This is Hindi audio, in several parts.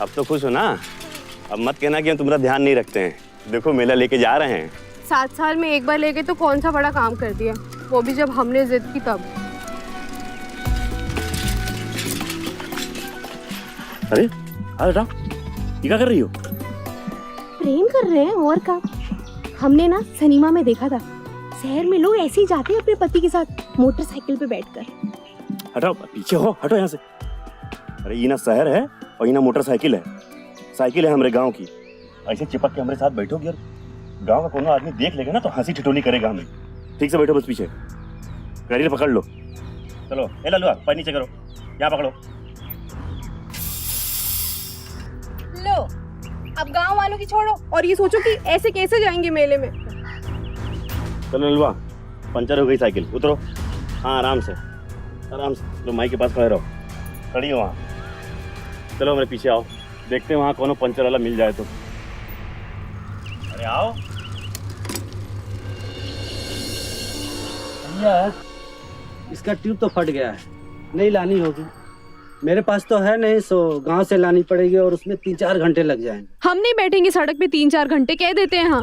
अब तो खुश हो ना? अब मत कहना कि हम तुम्हारा ध्यान नहीं रखते हैं। देखो मेला लेके जा रहे हैं। 7 साल में एक बार लेके तो कौन सा बड़ा काम कर दिया, वो भी जब हमने जिद की तब। अरे अरे ये क्या कर रही हो? प्रेम कर रहे हैं और का। हमने ना सिनेमा में देखा था, शहर में लोग ऐसे ही जाते हैं अपने पति के साथ मोटरसाइकिल पे बैठकर। हटाओ पीछे हो, हटो यहाँ से। अरे ये ना शहर है और ये ना मोटरसाइकिल है। साइकिल है हमारे गांव की। ऐसे चिपक के हमारे साथ बैठोगे और गांव का कोनो आदमी देख लेगा ना तो हंसी ठिठोली करेगा हमें। ठीक से बैठो बस पीछे। करियर पकड़ लो। चलो ए लल्लुआ पैर नीचे करो, यहाँ पकड़ो। लो अब गांव वालों की छोड़ो और ये सोचो कि ऐसे कैसे जाएंगे मेले में। चलो लल्लुआ, पंचर हो गई साइकिल, उतरो। हाँ आराम से आराम से। लो माई के पास खड़े रहो, खड़ी हो वहाँ। चलो मेरे पीछे आओ, देखते हैं वहाँ कोनो पंचर वाला मिल जाए तो। अरे आओ। भैया इसका ट्यूब तो फट गया है, नहीं लानी होगी। मेरे पास तो है नहीं, सो गांव से लानी पड़ेगी और उसमें 3-4 घंटे लग जाएंगे। हम नहीं बैठेंगे सड़क पे 3-4 घंटे, कह देते हैं। हाँ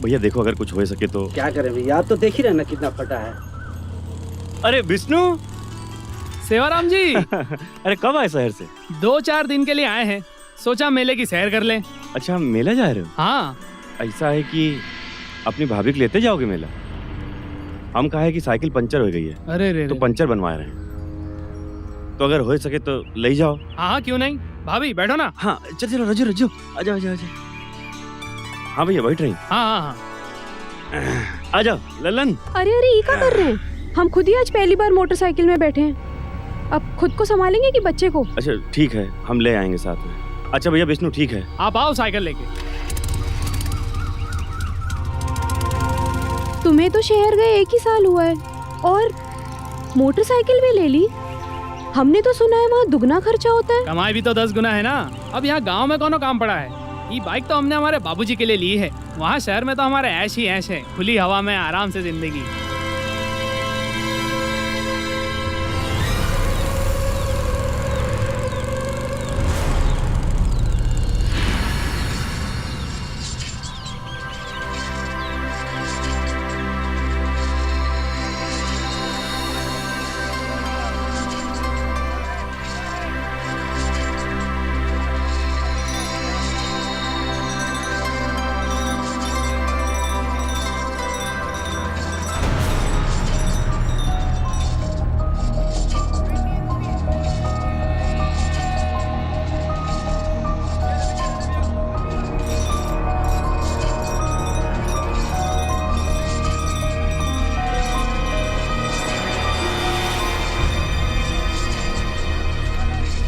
भैया देखो अगर कुछ हो सके तो। क्या करें भैया, आप तो देख ही रहे ना कितना फटा है। अरे विष्णु। सेवाराम जी। अरे कब आए शहर से? 2-4 दिन के लिए आए हैं, सोचा मेले की सैर कर लें। अच्छा मेला जा रहे हो? हाँ। ऐसा है कि अपनी भाभी को लेते जाओगे मेला? हम कहा है कि साइकिल पंचर हो गई है। अरे रे तो पंचर बनवा रहे हैं, तो अगर हो सके तो ले जाओ। हाँ क्यों नहीं, भाभी बैठो ना। हाँ चल चलो रजो रजो, आजा आजा आजा। हाँ भैया बैठ रही। हाँ हाँ हाँ आ जाओ ललन। अरे अरे ये क्या कर रहे हैं? हम खुद ही आज पहली बार मोटरसाइकिल में बैठे हैं, अब खुद को संभालेंगे कि बच्चे को? अच्छा ठीक है, हम ले आएंगे साथ में। अच्छा भैया विष्णु ठीक है, आप आओ साइकिल लेके। तुम्हें तो शहर गए 1 ही साल हुआ है और मोटरसाइकिल भी ले ली। हमने तो सुना है वहाँ दुगना खर्चा होता है। कमाई भी तो 10 गुना है ना। अब यहाँ गांव में कौन काम पड़ा है। ये बाइक तो हमने हमारे बाबूजी के लिए ली है, वहाँ शहर में तो हमारे ऐश ही ऐश है, खुली हवा में आराम से जिंदगी।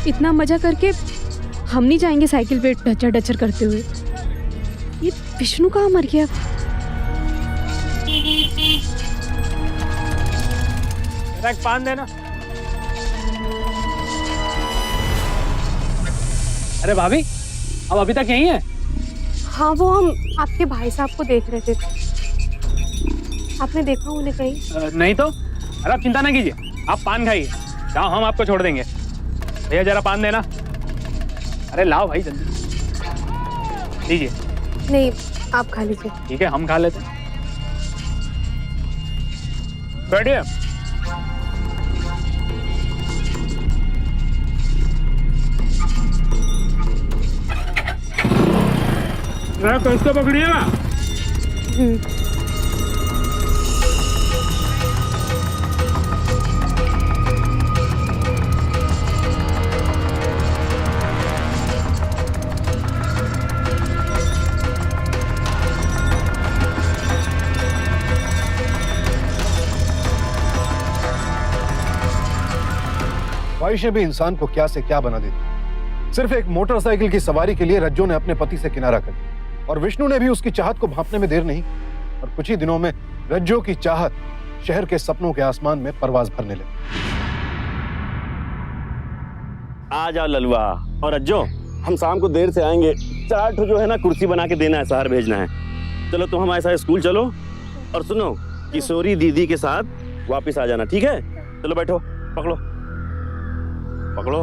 इतना मजा करके हम नहीं जाएंगे साइकिल पे डचर डचर करते हुए। ये विष्णु कहाँ मर गया? एक पान देना। अरे भाभी अब अभी तक यहीं है? हाँ वो हम आपके भाई साहब को देख रहे थे, आपने देखा उन्हें कहीं? नहीं तो। अरे आप चिंता ना कीजिए, आप पान खाइए, जाओ हम आपको छोड़ देंगे। भैया जरा पान देना। अरे लाओ भाई जल्दी लीजिए। नहीं आप खा लीजिए। ठीक है हम खा लेते हैं, बैठिए। कैसे पकड़िएगा। ख्वाहिशें भी इंसान को क्या से क्या बना देती। सिर्फ एक मोटरसाइकिल की सवारी के लिए रज्जो ने अपने पति से किनारा कर दिया और विष्णु ने भी उसकी चाहत को भांपने में देर नहीं और कुछ ही दिनों में रज्जो की चाहत शहर के सपनों के आसमान में परवाज भरने लगी। आ जाओ ललुआ और रज्जो, हम शाम को देर से आएंगे। 4 ठो जो है ना कुर्सी बना के देना है, शहर भेजना है। चलो तुम हमारे साथ स्कूल चलो और सुनो किशोरी दीदी के साथ वापस आ जाना, ठीक है? चलो बैठो, पकड़ो पकड़ो।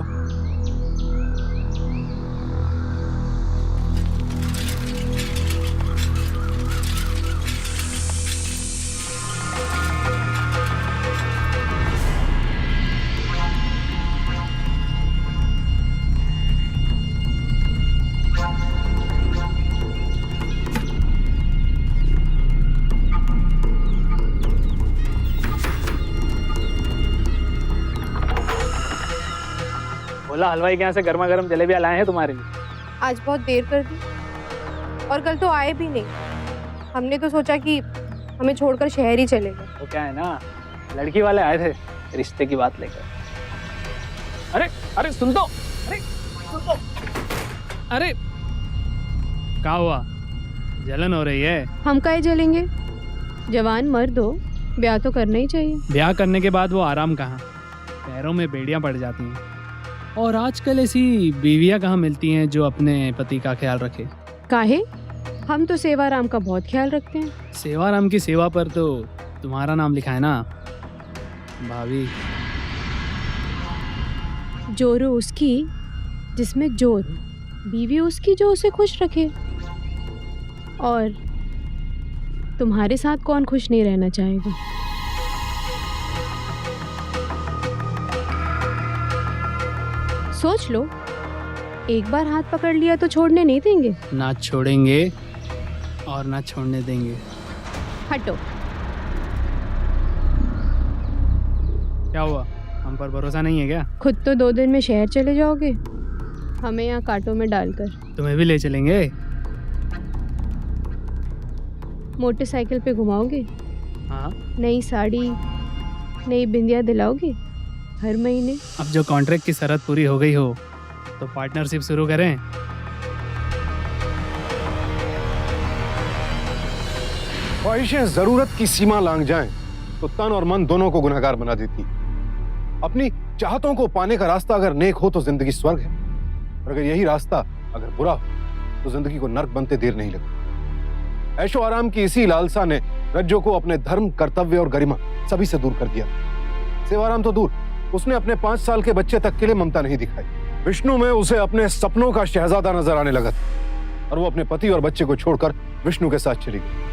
बोला हलवाई के यहाँ से गर्मा गर्म जलेबियाँ लाए हैं तुम्हारे लिए। आज बहुत देर कर दी और कल तो आए भी नहीं। हमने तो सोचा कि हमें छोड़कर शहर ही चले गए। वो क्या है ना, लड़की वाले आए थे रिश्ते की बात लेकर। अरे अरे सुन तो, अरे सुन तो, अरे क्या हुआ, जलन हो रही है? हम काहे जलेंगे, जवान मर्द हो, ब्याह तो करना ही चाहिए। ब्याह करने के बाद वो आराम कहाँ, पैरों में बेड़ियाँ पड़ जाती हैं। और आजकल ऐसी बीवियाँ कहाँ मिलती हैं जो अपने पति का ख्याल रखे। काहे, हम तो सेवाराम का बहुत ख्याल रखते हैं। सेवाराम की सेवा पर तो तुम्हारा नाम लिखा है ना भाभी। जोरो उसकी जिसमें जोर हो, बीवी उसकी जो उसे खुश रखे। और तुम्हारे साथ कौन खुश नहीं रहना चाहेगा। सोच लो, एक बार हाथ पकड़ लिया तो छोड़ने नहीं देंगे। ना छोड़ेंगे और ना छोड़ने देंगे। हटो। क्या हुआ, हम पर भरोसा नहीं है क्या? खुद तो 2 दिन में शहर चले जाओगे, हमें यहाँ कांटों में डालकर। तुम्हें भी ले चलेंगे। मोटरसाइकिल पे घुमाओगे, हाँ, नई साड़ी नई बिंदिया दिलाओगे हर महीने। अब जो कॉन्ट्रैक्ट की शर्त पूरी हो गई हो तो पार्टनरशिप शुरू करें। ख्वाहिशें जरूरत की सीमा लांघ जाएं तो तन और मन दोनों को गुनहगार बना देती। अपनी चाहतों को पाने का रास्ता अगर नेक हो तो जिंदगी स्वर्ग है, और अगर यही रास्ता अगर बुरा हो तो जिंदगी को नर्क बनते देर नहीं लगती। ऐशो आराम की इसी लालसा ने रज्जो को अपने धर्म, कर्तव्य और गरिमा सभी से दूर कर दिया। सेवाराम तो दूर, उसने अपने 5 साल के बच्चे तक के लिए ममता नहीं दिखाई। विष्णु में उसे अपने सपनों का शहजादा नजर आने लगा और वो अपने पति और बच्चे को छोड़कर विष्णु के साथ चली गई।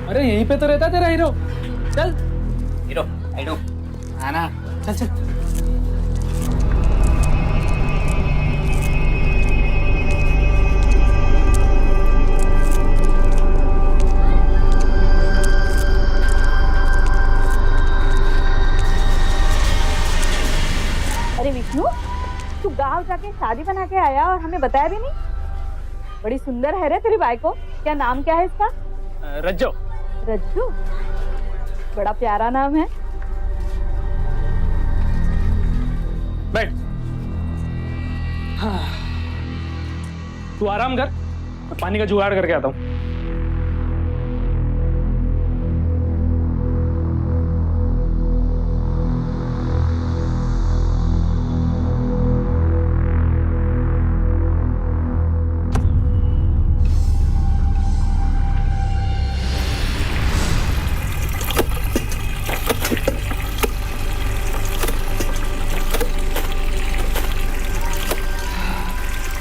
अरे यहीं पे तो रहता तेरा हीरो। चल हीरो, हीरो आना, चल चल। अरे विष्णु, तू गांव जाके शादी बना के आया और हमें बताया भी नहीं। बड़ी सुंदर है रे तेरी बाइको। क्या नाम क्या है इसका? रज्जो। रज्जू, बड़ा प्यारा नाम है। बैठ। हाँ। तू आराम कर, मैं पानी का जुगाड़ करके आता हूँ।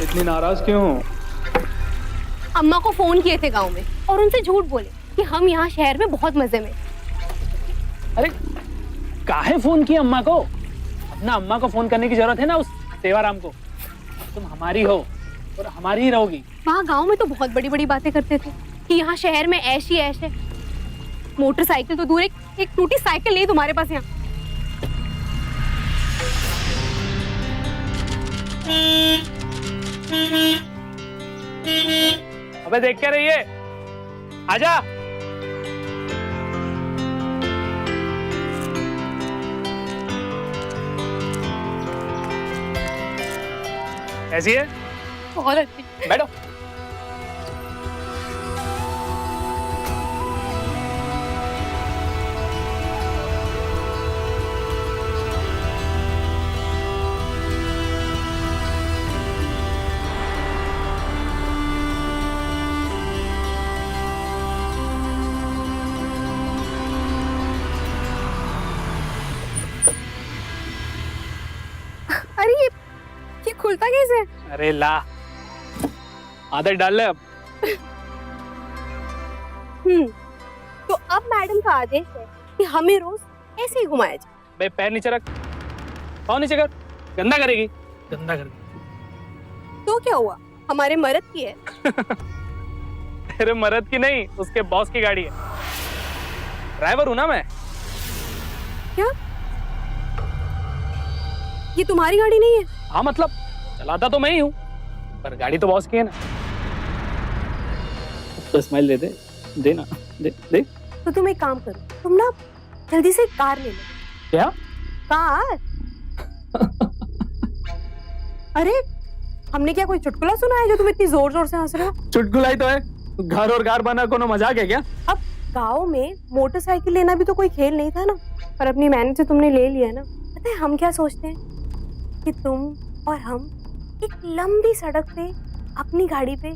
इतनी नाराज क्यों? अम्मा को फोन किए थे गांव में और उनसे झूठ बोले कि हम यहाँ शहर में बहुत मजे में। अरे काहे फोन किया अम्मा को? ना अम्मा को फोन करने की जरूरत है ना उस सेवाराम को। तुम हमारी हो और हमारी ही रहोगी। वहाँ गांव में तो बहुत बड़ी बड़ी बातें करते थे कि यहाँ शहर में ऐश ही ऐश है। मोटरसाइकिल तो दूर, एक टूटी साइकिल नहीं तुम्हारे पास यहाँ। अबे देख क्या रही है, आजा। कैसी है? बहुत अच्छी। बैठो। अरे ये खुलता कैसे? अरे ला, आदत डाल ले अब। तो अब मैडम का आदेश है कि हमें रोज ऐसे ही घुमाया जाए। बे पैर नीचे रख, पाँव नीचे कर, गंदा करेगी, गंदा करेगी। तो क्या हुआ, हमारे मर्द की है। तेरे मर्द की नहीं, उसके बॉस की गाड़ी है। ड्राइवर हूं ना मैं। क्या ये तुम्हारी गाड़ी नहीं है? हाँ मतलब चलाता तो मैं ही हूँ, पर गाड़ी तो बॉस की है ना। तो स्माइल दे दे ना, दे दे। तो तुम एक काम करो, तुम ना जल्दी से कार ले लो। क्या? कार? अरे हमने क्या कोई चुटकुला सुना है जो तुम इतनी जोर जोर से हंस रहे हो? चुटकुला ही तो है, घर और कार बना कोनो मजाक है क्या? अब गांव में मोटरसाइकिल लेना भी तो कोई खेल नहीं था ना, पर अपनी मेहनत से तुमने ले लिया ना। पता है हम क्या सोचते हैं कि तुम और हम एक लंबी सड़क पे अपनी गाड़ी पे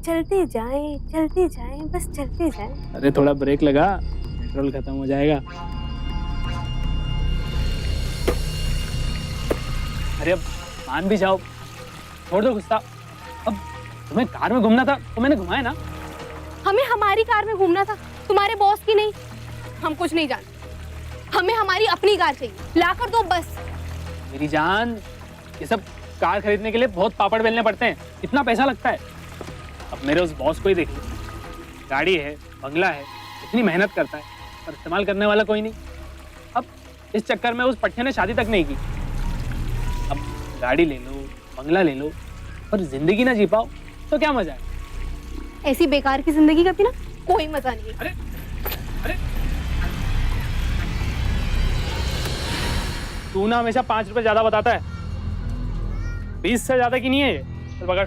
चलते जाएं, बस चलते जाएं। अरे थोड़ा ब्रेक लगा, पेट्रोल खत्म हो जाएगा। अरे अब मान भी जाओ, छोड़ दो गुस्सा। अब तुम्हें कार में घूमना था तो मैंने घुमाया ना। हमें हमारी कार में घूमना था, तुम्हारे बॉस की नहीं। हम कुछ नहीं जानते, हमें हमारी अपनी कार चाहिए, ला कर दो बस। मेरी जान, ये सब कार खरीदने के लिए बहुत पापड़ बेलने पड़ते हैं, इतना पैसा लगता है। अब मेरे उस बॉस को ही देख लो, गाड़ी है, बंगला है, इतनी मेहनत करता है, पर इस्तेमाल करने वाला कोई नहीं। अब इस चक्कर में उस पट्टे ने शादी तक नहीं की। अब गाड़ी ले लो, बंगला ले लो, पर जिंदगी ना जी पाओ तो क्या मजा है? ऐसी बेकार की जिंदगी का भी ना कोई मजा नहीं है। अरे अरे, तू ना हमेशा 5 रुपए ज्यादा बताता है, 20 से ज्यादा की नहीं है ये। चल पकड़,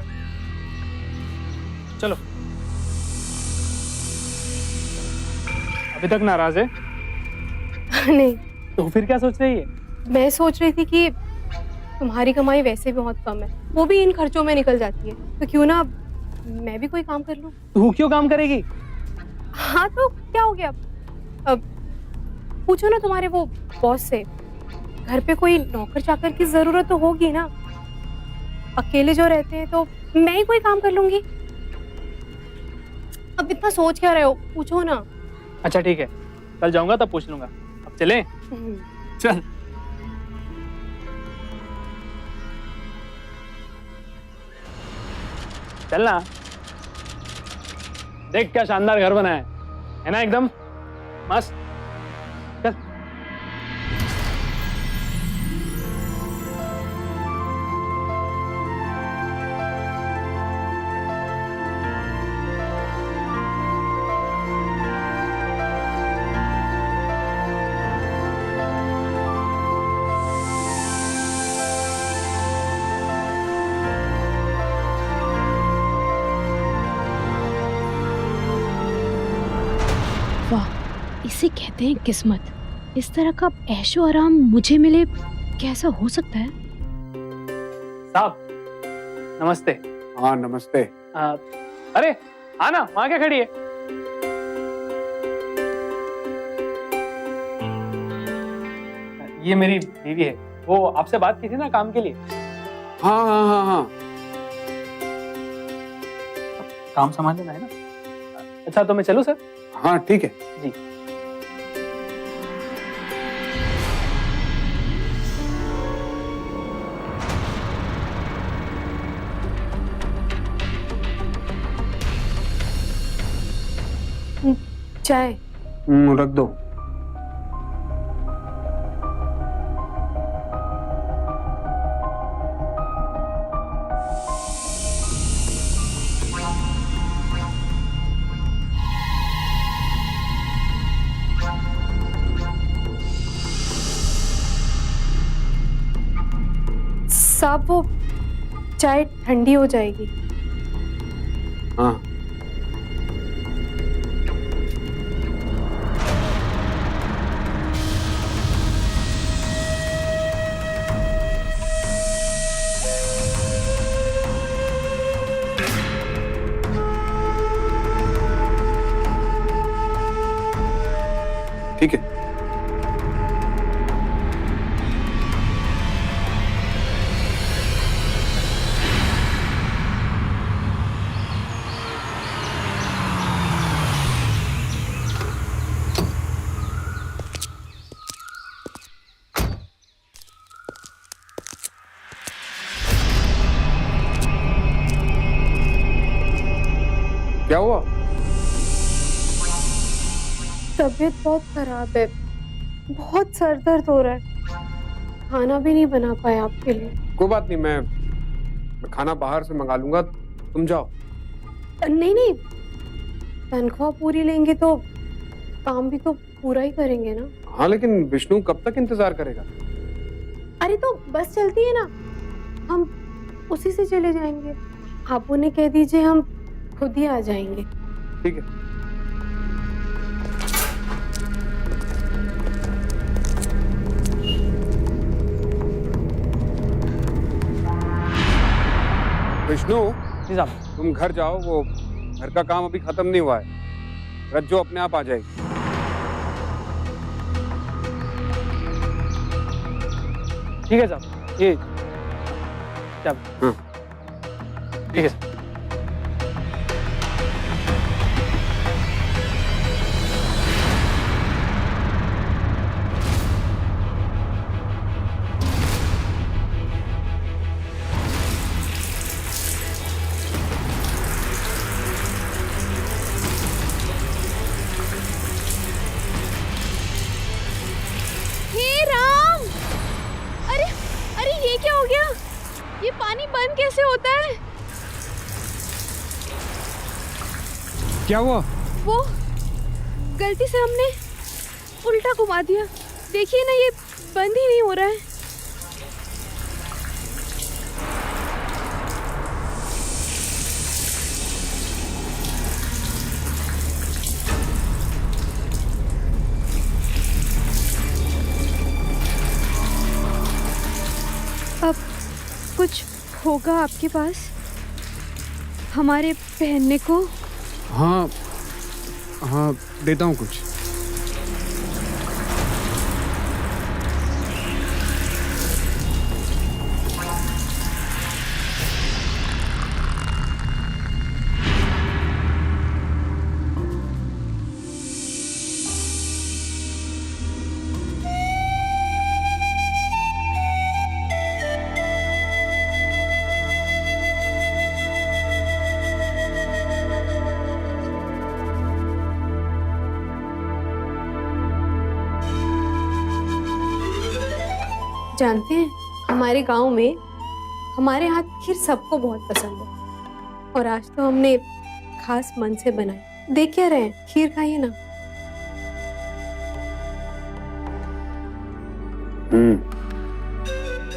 चलो। अभी तक नाराज है? नहीं, तो फिर क्या सोच रही है? मैं सोच रही थी कि तुम्हारी कमाई वैसे भी बहुत कम है, वो भी इन खर्चों में निकल जाती है, तो क्यों ना मैं भी कोई काम कर लूं। तू क्यों काम करेगी? हाँ तो क्या हो गया, अब पूछो ना तुम्हारे वो बॉस से, घर पे कोई नौकर चाकर की जरूरत तो होगी ना। अकेले जो रहते हैं तो मैं ही कोई काम कर लूंगी। अब इतना सोच क्या रहे हो, पूछो ना। अच्छा ठीक है, कल जाऊंगा तब पूछ लूंगा। अब चलें? चल। चलना, देख क्या शानदार घर बना है ना, एकदम मस्त। चल। इसे कहते हैं किस्मत। इस तरह का ऐशो आराम मुझे मिले, कैसा हो सकता है? साहब नमस्ते। हाँ नमस्ते। अरे आना, वहां क्या खड़ी है? ये मेरी बीवी है, वो आपसे बात की थी ना काम के लिए। हाँ हाँ हाँ हाँ, काम संभाल लेना है ना। अच्छा तो मैं चलूं सर? हाँ ठीक है जी। चाय। रख दो। साहब वो चाय ठंडी हो जाएगी। हाँ। ठीक है। क्या हुआ? तबीयत बहुत खराब है, बहुत सर दर्द हो रहा है, खाना भी नहीं बना पाया आपके लिए। कोई बात नहीं, मैं खाना बाहर से मंगा लूंगा, तुम जाओ। नहीं नहीं, तनख्वाह पूरी लेंगे तो काम भी तो पूरा ही करेंगे ना। हाँ, लेकिन विष्णु कब तक इंतजार करेगा? अरे तो बस चलती है ना, हम उसी से चले जाएंगे। आप उन्हें कह दीजिए हम खुद ही आ जाएंगे। ठीक है। विष्णु, जी साहब। तुम घर जाओ, वो घर का काम अभी खत्म नहीं हुआ है, रज्जो अपने आप आ जाएगी। ठीक है साहब, ये क्या? हाँ। ठीक है साहब। हे राम! अरे अरे ये क्या हो गया? ये पानी बंद कैसे होता है? क्या हुआ? वो गलती से हमने उल्टा घुमा दिया। देखिए ना, ये बंद ही नहीं हो रहा है। अब कुछ होगा आपके पास हमारे पहनने को? हाँ हाँ, देता हूँ कुछ। जानते हैं, हमारे गांव में हमारे हाथ की खीर सबको बहुत पसंद है, और आज तो हमने खास मन से बनाई। देख क्या रहे हैं, खीर खाइए ना।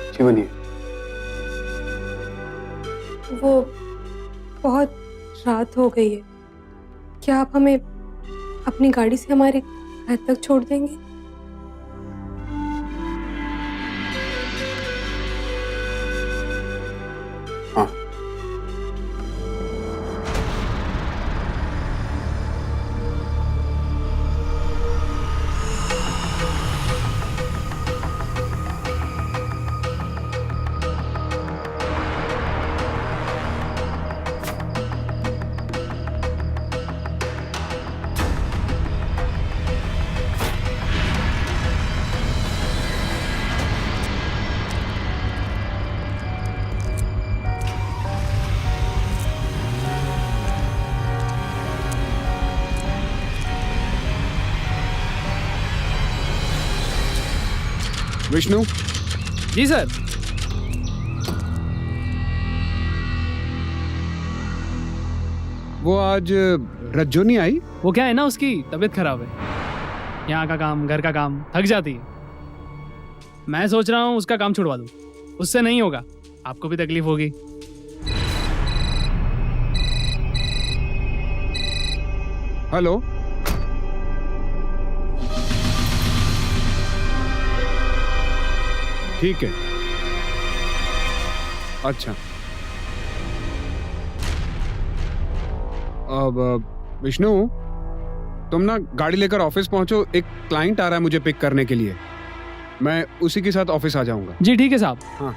अच्छी बनी है। वो बहुत रात हो गई है, क्या आप हमें अपनी गाड़ी से हमारे घर तक छोड़ देंगे? हाँ। विष्णु, जी सर। वो आज रज्जो नहीं आई? वो क्या है ना, उसकी तबीयत खराब है। यहाँ का काम, घर का काम, थक जाती है। मैं सोच रहा हूँ उसका काम छुड़वा दूँ। उससे नहीं होगा, आपको भी तकलीफ होगी। हेलो, ठीक है। अच्छा, अब विष्णु, तुम ना गाड़ी लेकर ऑफिस पहुंचो। एक क्लाइंट आ रहा है मुझे पिक करने के लिए। मैं उसी के साथ ऑफिस आ जाऊंगा। जी ठीक है साहब। हाँ।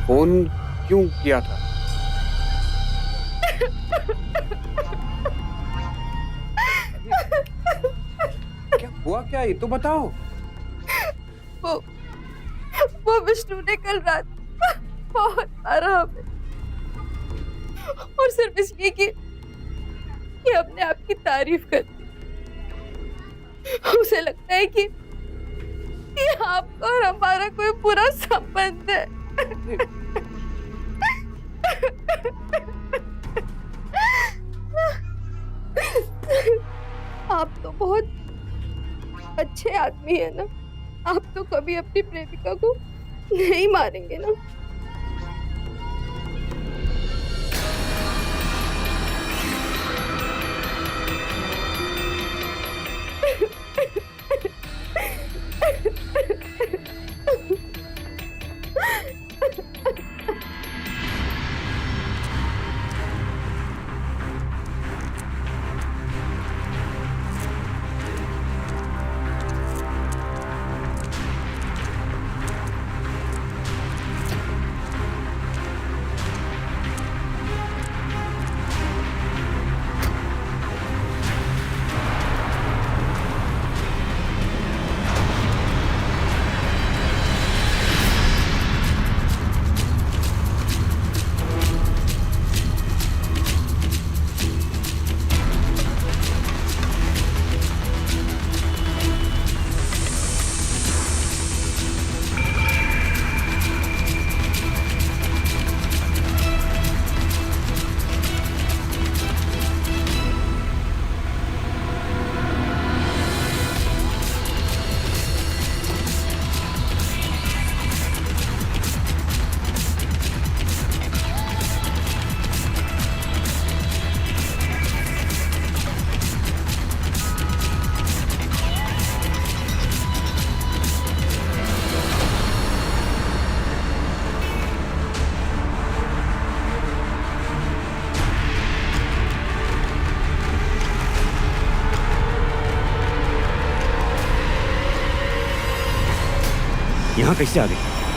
फोन क्यों किया था? क्या हुआ, क्या ये तो बताओ। वो विष्णु ने कल रात बहुत मारा हमें, और सिर्फ इसलिए कि हमने आपकी तारीफ कर दी। उसे लगता है कि आपका और हमारा कोई बुरा संबंध है। आप तो बहुत अच्छे आदमी है ना, आप तो कभी अपनी प्रेमिका को नहीं मारेंगे ना। यहाँ कैसे आ गई,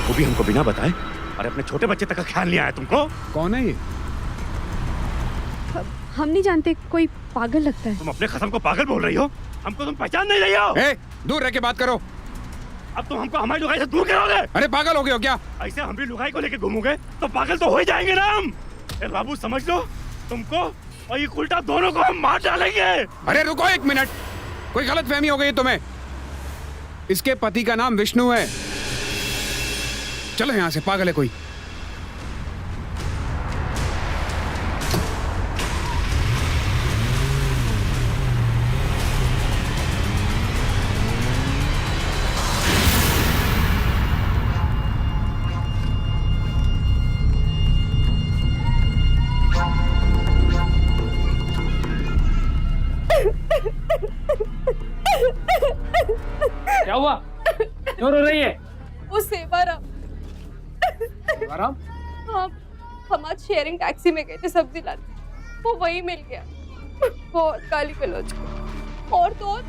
वो भी हमको बिना बताए? अरे अपने छोटे बच्चे तक का ख्याल नहीं आया तुमको? कौन है ये? हम नहीं जानते, कोई पागल लगता है। तुम अपने खसम को पागल बोल रही हो? हमको तुम पहचान नहीं रही हो? ए, दूर रह के बात करो। अब तुम हमको हमारी लुगाई से दूर करोगे? अरे पागल हो गए हो क्या? ऐसे हम भी लुगाई को लेके घूमोगे तो पागल तो हो ही जाएंगे ना हम। ए बाबू, समझ लो, तुमको और ये उल्टा दोनों को हम मार डालेंगे। अरे रुको एक मिनट, कोई गलत फहमी हो गई तुम्हें। इसके पति का नाम विष्णु है। चलो यहाँ से, पागल है कोई। क्या हुआ, क्यों रो रही है? वो सेवाराम। सेवाराम? हाँ, हम आज शेयरिंग टैक्सी में गए थे सब्जी लाने, वो वही मिल गया। बहुत गाली गलौज की। और तो और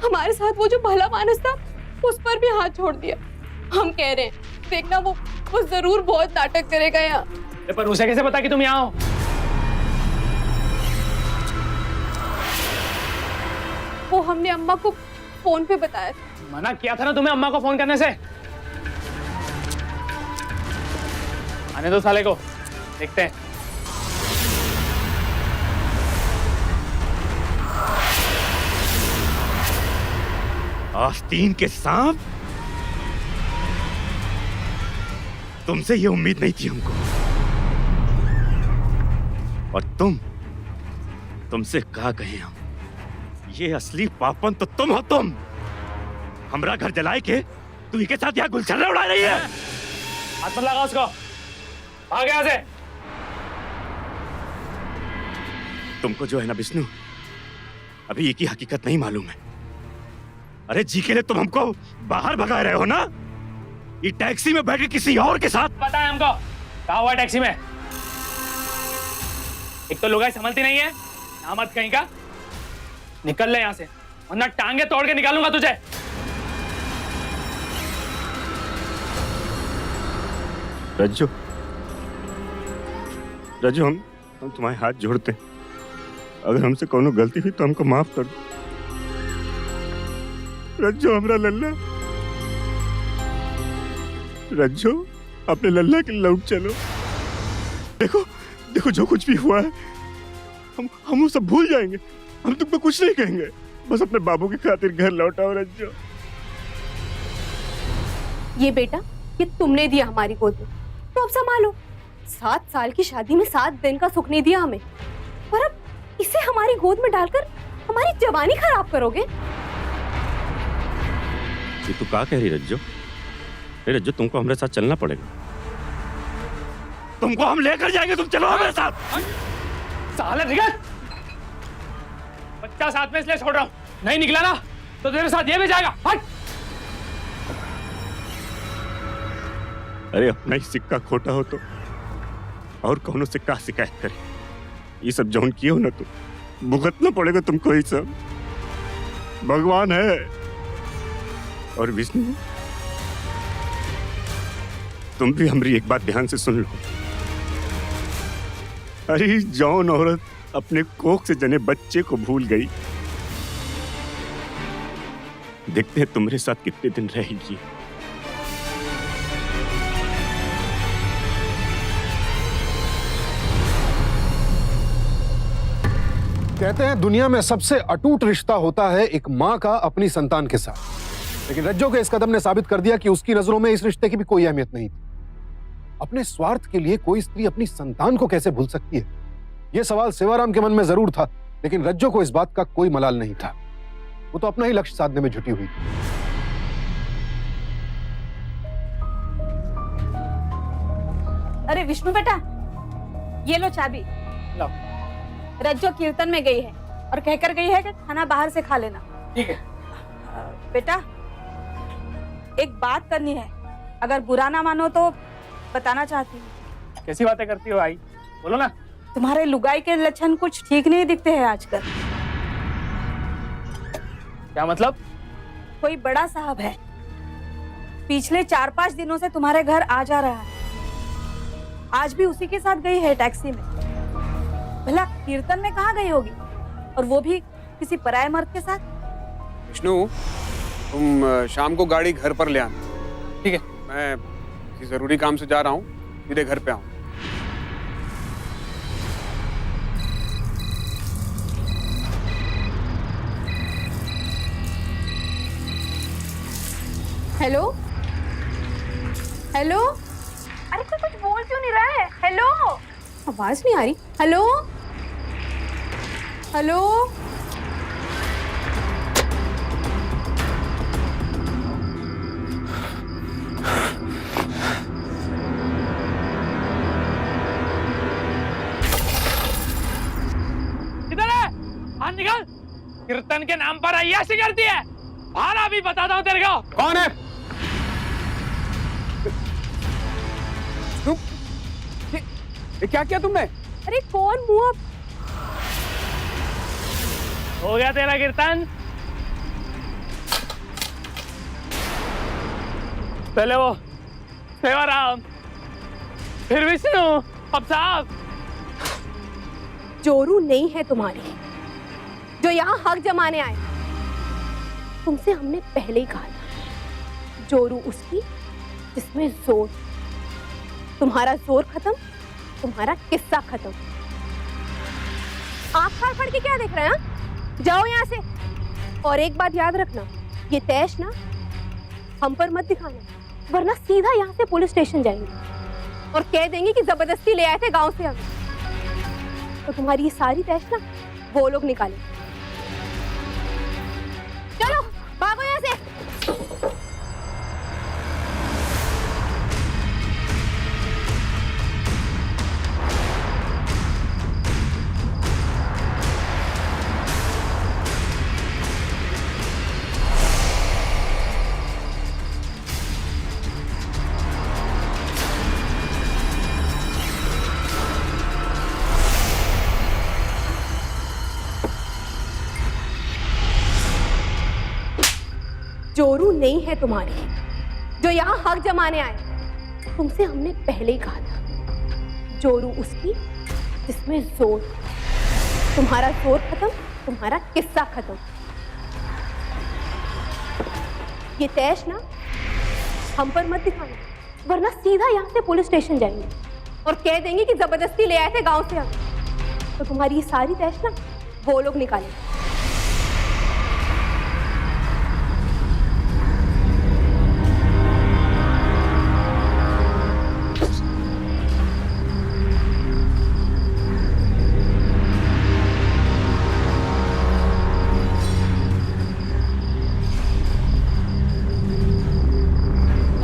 हमारे साथ वो जो भला मानस था उस पर भी हाथ छोड़ दिया। हम कह रहे हैं देखना वो जरूर बहुत नाटक करेगा यहाँ। पर उसे कैसे पता कि तुम यहाँ हो? वो हमने अम्मा को फोन पे बताया था। मना किया था ना तुम्हें अम्मा को फोन करने से। आने दो साले को, देखते हैं। आस्तीन के सांप, तुमसे ये उम्मीद नहीं थी हमको। और तुमसे कहा कहे हम, ये असली पापन तो तुम हो। तुम हमरा घर जलाए के तू इनके साथ यहाँ गुलछर्रा उड़ा रही है। हाथ मत लगा उसको, भाग यहाँ से। तुमको जो है ना विष्णु, अभी एक ही हकीकत नहीं मालूम है। अरे जी के लिए तुम हमको बाहर भगा रहे हो ना, ये टैक्सी में बैठ के किसी और के साथ। पता है हमको कहा हुआ टैक्सी में। एक तो लुगाई संभलती नहीं है, नामर्द कहीं का। निकल ले यहाँ से, वरना टांगे तोड़ के निकालूंगा तुझे। रज्जू, रज्जू, हम तुम्हारे हाथ जोड़ते हैं। अगर हमसे कोनो गलती हुई तो हमको माफ कर दो। रज्जू, हमरा लल्ला, रज्जू, अपने लल्ला के लौट चलो। देखो देखो, जो कुछ भी हुआ है हम वो सब भूल जाएंगे। हम तुमको कुछ नहीं कहेंगे, बस अपने बाबू की खातिर घर लौटाओ रज्जू। ये बेटा, ये तुमने दिया हमारी गोद में, तो अब संभालो। 7 साल की शादी में 7 दिन का सुख नहीं दिया हमें, और अब इसे हमारी गोद में डालकर हमारी जवानी खराब करोगे। ये तू क्या कह रही रज्जू? रज्जू, तुमको हमारे साथ चलना पड़ेगा। तुमको हम लेकर जाएंगे, तुम चलो हमारे साथ। साले निकल, बच्चा साथ में इसलिए छोड़ रहा हूं, नहीं निकला ना तो तेरे साथ ये भी जाएगा। हट। अरे अपना ही सिक्का खोटा हो तो और कौनो सिक्का शिकायत करे। ये सब जौन किए हो ना, तो भुगतना पड़ेगा तुमको। ये सब भगवान है। और विष्णु, तुम भी हमारी एक बात ध्यान से सुन लो। अरे जौन औरत अपने कोख से जने बच्चे को भूल गई, देखते हैं तुम्हारे साथ कितने दिन रहेगी। कहते हैं दुनिया में सबसे अटूट रिश्ता होता है एक माँ का अपनी संतान के साथ। लेकिन रज्जो के इस कदम ने साबित कर दिया कि उसकी नजरों में इस रिश्ते की भी कोई अहमियत नहीं थी। अपने स्वार्थ के लिए कोई स्त्री अपनी संतान को कैसे भूल सकती है? यह सवाल सेवाराम के मन में जरूर था, लेकिन रज्जो को इस बात का कोई मलाल नहीं था। वो तो अपना ही लक्ष्य साधने में जुटी हुई थी। अरे विष्णु बेटा, ये लो चाबी। लो। रज्जो कीर्तन में गई है और कहकर गई है कि खाना बाहर से खा लेना। ठीक है बेटा, एक बात करनी है, अगर बुरा ना मानो तो बताना चाहती हूँ। कैसी बातें करती हो आई, बोलो ना। तुम्हारे लुगाई के लक्षण कुछ ठीक नहीं दिखते हैं आजकल। क्या मतलब? कोई बड़ा साहब है, पिछले 4-5 दिनों से तुम्हारे घर आ जा रहा है। आज भी उसी के साथ गई है टैक्सी में। भला कीर्तन में कहाँ गई होगी, और वो भी किसी पराये मर्द के साथ। विष्णु, तुम शाम को गाड़ी घर पर ले आना। ठीक है। मैं किसी जरूरी काम से जा रहा हूँ, सीधे घर पे आऊँ। हेलो हेलो, अरे कोई कुछ बोल क्यों नहीं रहा है? हेलो, आवाज नहीं आ रही। हेलो हेलो, किधर है? हाथ निकाल। कीर्तन के नाम पर अय्याशी करती है। बाहर अभी बताता हूँ तेरे को। कौन है? ये क्या किया तुमने? अरे कौन मुंह अब? हो गया तेरा कीर्तन? पहले वो सेवाराम, फिर विष्णु, अब साहब। जोरू नहीं है तुम्हारी जो यहाँ हक जमाने आए। तुमसे हमने पहले ही कहा था, जोरू उसकी जिसमें जोर। तुम्हारा जोर खत्म, तुम्हारा किस्सा खत्म। आंख फाड़ फाड़ के क्या देख रहे हैं? हाँ? जाओ यहाँ से। और एक बात याद रखना, ये तैश ना हम पर मत दिखाना, वरना सीधा यहाँ से पुलिस स्टेशन जाएंगे और कह देंगे कि जबरदस्ती ले आए थे गांव से हमें। तो तुम्हारी ये सारी तैश ना वो लोग निकाले। चलो भागो यहाँ से। जोरू नहीं है तुम्हारी जो यहाँ हक जमाने आए। तुमसे हमने पहले ही कहा था, जोरू उसकी जिसमें जोर। तुम्हारा जोर खत्म, तुम्हारा किस्सा खत्म। ये तैश ना हम पर मत दिखाना, वरना सीधा यहाँ से पुलिस स्टेशन जाएंगे और कह देंगे कि जबरदस्ती ले आए थे गांव से हम। तो तुम्हारी ये सारी तैश ना वो लोग निकालेंगे।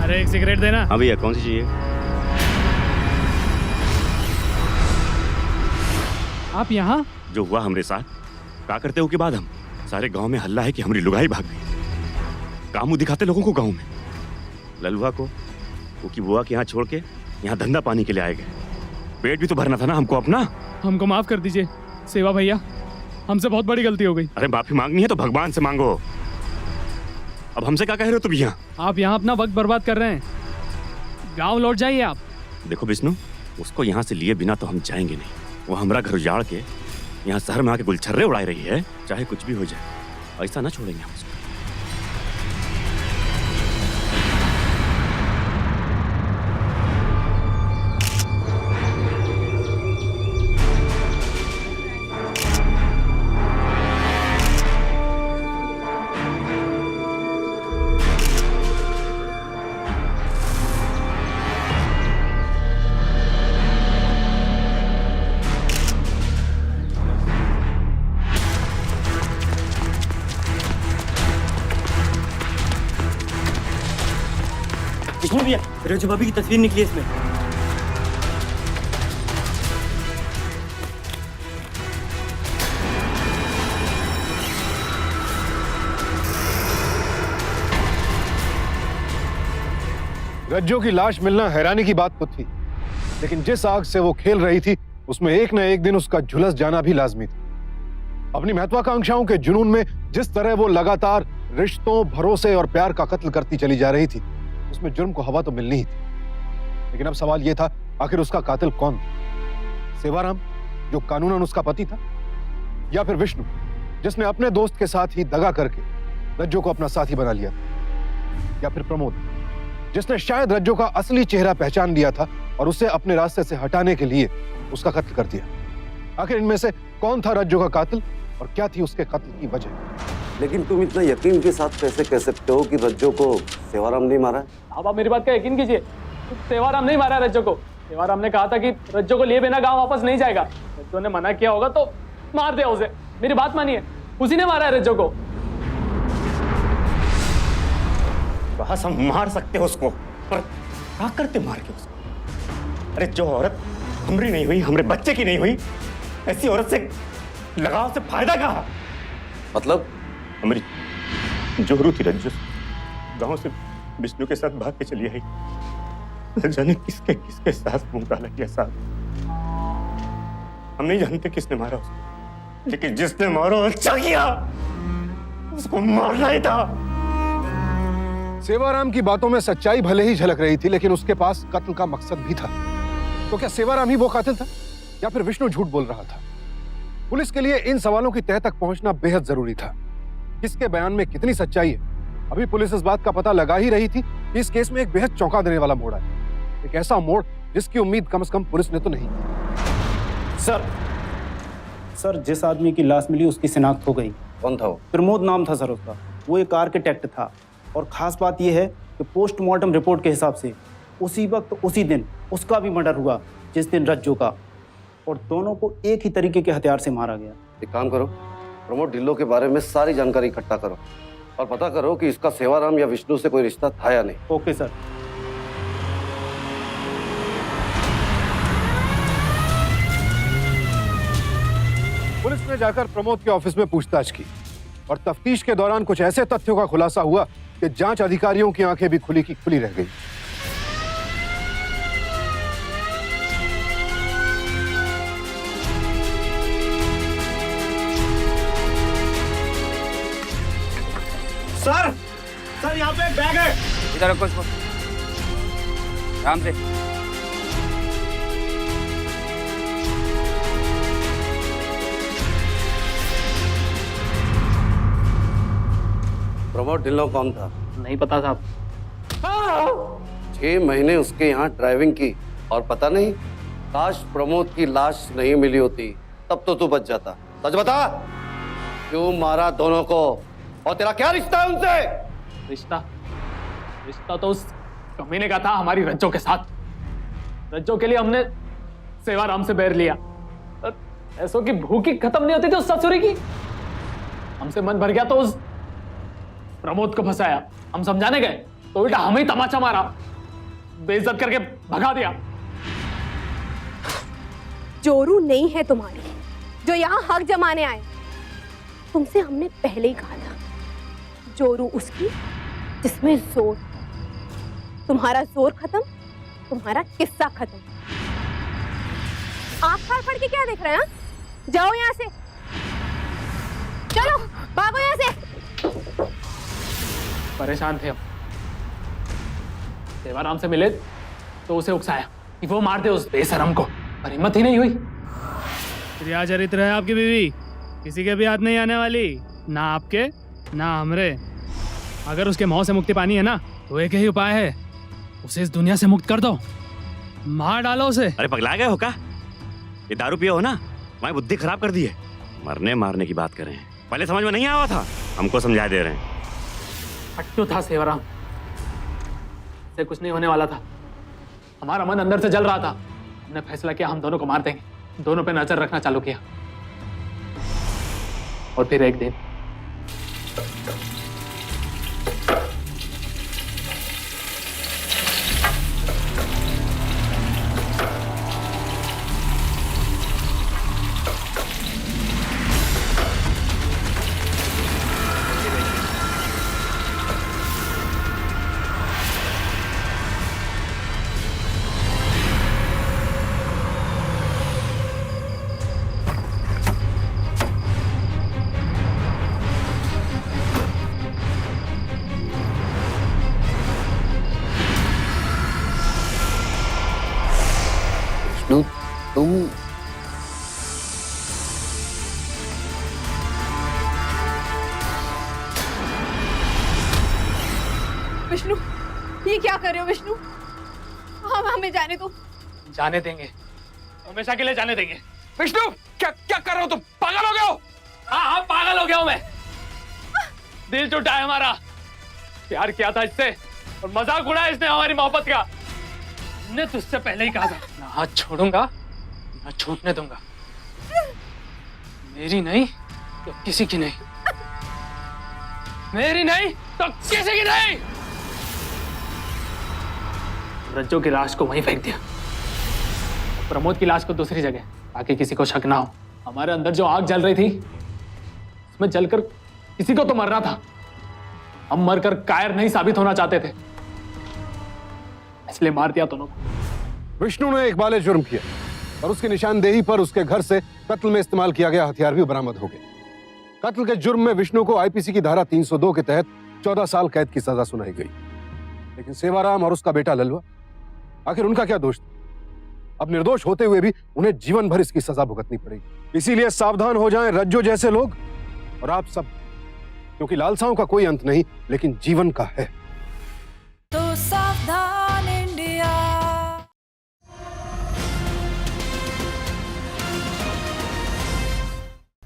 अरे एक सिगरेट देना। हाँ भैया, कौन सी चाहिए? आप यहाँ? जो हुआ हमरे साथ, क्या करते हो के बाद हम सारे गांव में हल्ला है कि हमारी लुगाई भाग गई। काम दिखाते लोगों को गांव में। ललुआ को उसकी बुआ के यहाँ छोड़ के यहाँ धंधा पानी के लिए आए गए। पेट भी तो भरना था ना हमको अपना। हमको माफ कर दीजिए सेवा भैया, हमसे बहुत बड़ी गलती हो गई। अरे माफी मांगनी है तो भगवान से मांगो। अब हमसे क्या कह रहे हो तुम यहाँ? आप यहाँ अपना वक्त बर्बाद कर रहे हैं, गांव लौट जाइए आप। देखो विष्णु, उसको यहाँ से लिए बिना तो हम जाएंगे नहीं। वो हमारा घर उजाड़ के यहाँ शहर में आके गुलछर्रे उड़ाई रही है। चाहे कुछ भी हो जाए, ऐसा ना छोड़ेंगे हम उसको। विष्णु भैया, रज्जू भाभी की तस्वीर निकली है इसमें। रज्जो की लाश मिलना हैरानी की बात तो थी, लेकिन जिस आग से वो खेल रही थी उसमें एक न एक दिन उसका झुलस जाना भी लाजमी था। अपनी महत्वाकांक्षाओं के जुनून में जिस तरह वो लगातार रिश्तों, भरोसे और प्यार का कत्ल करती चली जा रही थी, उसमें जुर्म को हवा तो मिलनी ही थी। लेकिन अब सवाल यह था, आखिर उसका कातिल कौन था? सेवाराम, जो कानूनन उसका पति था, या फिर विष्णु, जिसने अपने दोस्त के साथ ही दगा करके रज्जो को अपना साथी बना लिया था, या फिर प्रमोद, जिसने शायद रज्जो का असली चेहरा पहचान लिया था और उसे अपने रास्ते से हटाने के लिए उसका कत्ल कर दिया। आखिर इनमें से कौन था रज्जो का कातिल और क्या थी उसके कत्ल की वजह? लेकिन तुम इतना यकीन के साथ कैसे कह सकते हो कि रज्जो को सेवाराम नहीं मारा है? अब आप मेरी बात का यकीन कीजिए, सेवाराम नहीं मारा रज्जो को। सेवाराम ने कहा था कि रज्जो को लिए बिना गांव वापस नहीं जाएगा। रज्जो ने मना किया होगा तो मार दिया उसे। मेरी बात मानिए, उसी ने मारा है रज्जो को। बस हम मार सकते हो उसको, पर क्या करते मार के उसको? अरे जो औरत हमारी नहीं हुई, हमारे बच्चे की नहीं हुई, ऐसी औरत से लगाव से फायदा कहा? मतलब हमारी जोरू थी रज्जू, गांव से विष्णु के साथ भाग के चली आई। न जाने किसके किसके साथ मुंह डाला किया साहब। हम नहीं जानते किसने मारा उसको, लेकिन जिसने मारा अच्छा किया, उसको मारना ही था। सेवाराम की बातों में सच्चाई भले ही झलक रही थी, लेकिन उसके पास कत्ल का मकसद भी था। तो क्या सेवाराम ही वो कातिल था या फिर विष्णु झूठ बोल रहा था? पुलिस के लिए इन सवालों की तह तक पहुंचना बेहद जरूरी था। किसके बयान में कितनी सच्चाई है, अभी पुलिस इस बात का पता लगा ही रही थी कि इस केस में एक बेहद चौंका देने वाला मोड़ है, एक ऐसा मोड़ जिसकी उम्मीद कम से कम पुलिस ने तो नहीं की। सर जिस आदमी की लाश मिली उसकी शिनाख्त हो गई। कौन था वो? प्रमोद नाम था सर उसका। वो एक आर्किटेक्ट था और खास बात यह है कि पोस्टमार्टम रिपोर्ट के हिसाब से उसी वक्त उसी दिन उसका भी मर्डर हुआ जिस दिन रज्जू का, और दोनों को एक ही तरीके के हथियार से मारा गया। एक काम करो, प्रमोद ढिल्लो के बारे में सारी जानकारी इकट्ठा करो और पता करो कि इसका सेवाराम या विष्णु से कोई रिश्ता था या नहीं। Okay sir. पुलिस ने जाकर प्रमोद के ऑफिस में पूछताछ की और तफ्तीश के दौरान कुछ ऐसे तथ्यों का खुलासा हुआ कि जांच अधिकारियों की आंखें भी खुली की खुली रह गई। सर यहाँ पे एक बैग है। इधर रखो इसको, आराम से। प्रमोद ढिल्लो कौन था? नहीं पता साहब। 6 महीने उसके यहाँ ड्राइविंग की और पता नहीं, काश प्रमोद की लाश नहीं मिली होती तब तो तू बच जाता। सच बता, क्यों मारा दोनों को और तेरा क्या रिश्ता है उनसे? रिश्ता तो उस कमीने का था हमारी रज्जो के साथ। रज्जो के लिए हमने सेवाराम से बैर लिया। ऐसो की भूख ही खत्म नहीं होती थी उस ससुरी की। हमसे मन भर गया तो उस प्रमोद को फंसाया। हम समझाने गए तो उल्टा हमें ही तमाचा मारा, बेइज्जत करके भगा दिया। जोरू नहीं है तुम्हारी जो यहाँ हक जमाने आए। तुमसे हमने पहले ही कहा था, जोरू उसकी जिसमें जोर। तुम्हारा जोर खत्म, तुम्हारा किस्सा खत्म। आंख फाड़ फाड़ के क्या देख रहे हैं? जाओ यहाँ से, चलो भागो यहाँ से। परेशान थे हम, सेवाराम से मिले तो उसे उकसाया कि वो मार दे उस बेशरम को, पर हिम्मत ही नहीं हुई। प्रिया चरित्र है आपकी बीवी, किसी के भी हाथ नहीं आने वाली, ना आपके ना हमरे। अगर उसके मोह से मुक्ति पानी है ना, तो एक ही उपाय है, उसे इस दुनिया से मुक्त कर दो, मार डालो उसे। अरे पगला गए हो क्या? ये दारू पिया हो ना, तुम्हारी बुद्धि खराब कर दी है। मरने मारने की बात कर रहे हैं, पहले समझ में नहीं आया था, हमको समझा दे रहे हैं। हट्टू था सेवाराम, से कुछ नहीं होने वाला था। हमारा मन अंदर से जल रहा था। हमने फैसला किया हम दोनों को मार देंगे। दोनों पे नजर रखना चालू किया और फिर एक दिन तुम विष्णु, ये क्या कर रहे हो विष्णु? हमें जाने दो। जाने देंगे, हमेशा के लिए जाने देंगे। विष्णु, क्या क्या कर रहे हो तुम? पागल हो गए हो? हाँ पागल हो गया हूं मैं। दिल टूटा है हमारा, प्यार किया था इससे और मजाक उड़ाया इसने हमारी मोहब्बत का। हमने तुझसे पहले ही कहा था, ना हाथ छोड़ूंगा ना छूटने दूंगा। मेरी नहीं तो किसी की नहीं, मेरी नहीं तो किसी की नहीं। रज्जो की लाश को वहीं फेंक दिया, प्रमोद की लाश को दूसरी जगह, ताकि किसी को शक ना हो। हमारे अंदर जो आग जल रही थी उसमें जलकर किसी को तो मरना था। हम मरकर कायर नहीं साबित होना चाहते थे, इसलिए मार दिया दोनों को। विष्णु ने एक बाले जुर्म किया और उसकी निशानदेही पर उसके घर से कत्ल में इस्तेमाल किया गया हथियार भी बरामद हो गए। कत्ल के जुर्म में विष्णु को आईपीसी की धारा 302 के तहत 14 साल कैद की सजा सुनाई गई। लेकिन सेवाराम और उसका बेटा ललुआ, आखिर उनका क्या दोष था? अब निर्दोष होते हुए भी उन्हें जीवन भर इसकी सजा भुगतनी पड़ेगी। इसीलिए सावधान हो जाएं रज्जो जैसे लोग और आप सब, क्योंकि लालसाओं का कोई अंत नहीं लेकिन जीवन का है।